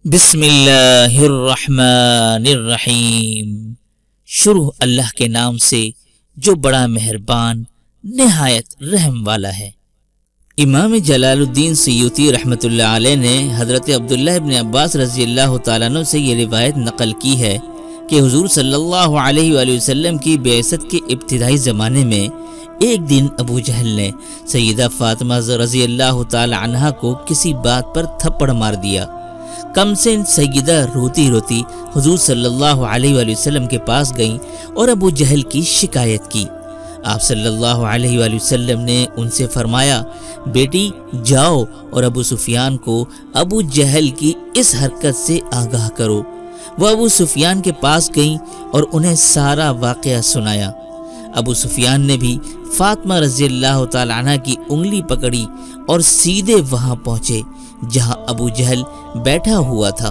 بسم اللہ الرحمن الرحیم۔ شروع اللہ کے نام سے جو بڑا مہربان نہایت رحم والا ہے۔ امام جلال الدین سیوطی رحمۃ اللہ علیہ نے حضرت عبداللہ ابن عباس رضی اللہ تعالیٰ عنہ سے یہ روایت نقل کی ہے کہ حضور صلی اللہ علیہ وآلہ وسلم کی بعثت کے ابتدائی زمانے میں ایک دن ابو جہل نے سیدہ فاطمہ رضی اللہ تعالی عنہا کو کسی بات پر تھپڑ مار دیا۔ کم سن سیدہ روتی روتی حضور صلی اللہ علیہ وآلہ وسلم کے پاس گئیں اور ابو جہل کی شکایت کی۔ آپ صلی اللہ علیہ وآلہ وسلم نے ان سے فرمایا، بیٹی جاؤ اور ابو سفیان کو ابو جہل کی اس حرکت سے آگاہ کرو۔ وہ ابو سفیان کے پاس گئیں اور انہیں سارا واقعہ سنایا۔ ابو سفیان نے بھی فاطمہ رضی اللہ تعالی عنہ کی انگلی پکڑی اور سیدھے وہاں پہنچے جہاں ابو جہل بیٹھا ہوا تھا۔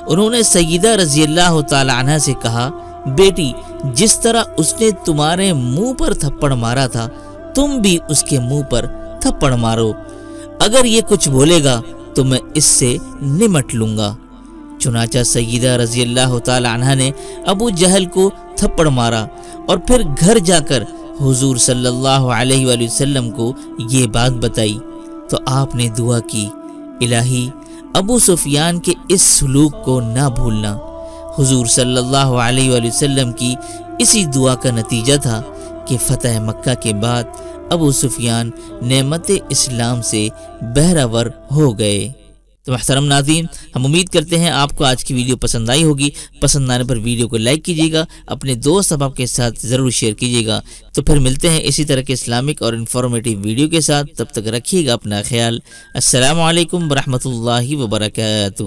انہوں نے سیدہ رضی اللہ تعالی عنہ سے کہا، بیٹی جس طرح اس نے تمہارے منہ پر تھپڑ مارا تھا تم بھی اس کے منہ پر تھپڑ مارو، اگر یہ کچھ بولے گا تو میں اس سے نمٹ لوں گا۔ چنانچہ سیدہ رضی اللہ تعالی عنہ نے ابو جہل کو تھپڑ مارا اور پھر گھر جا کر حضور صلی اللہ علیہ وآلہ وسلم کو یہ بات بتائی تو آپ نے دعا کی، الہی ابو سفیان کے اس سلوک کو نہ بھولنا۔ حضور صلی اللہ علیہ وآلہ وسلم کی اسی دعا کا نتیجہ تھا کہ فتح مکہ کے بعد ابو سفیان نعمت اسلام سے بہرہ ہو گئے۔ تو محترم ناظرین، ہم امید کرتے ہیں آپ کو آج کی ویڈیو پسند آئی ہوگی۔ پسند آنے پر ویڈیو کو لائک کیجیے گا، اپنے دوست احباب کے ساتھ ضرور شیئر کیجیے گا۔ تو پھر ملتے ہیں اسی طرح کے اسلامک اور انفارمیٹیو ویڈیو کے ساتھ، تب تک رکھیے گا اپنا خیال۔ السلام علیکم ورحمۃ اللہ وبرکاتہ۔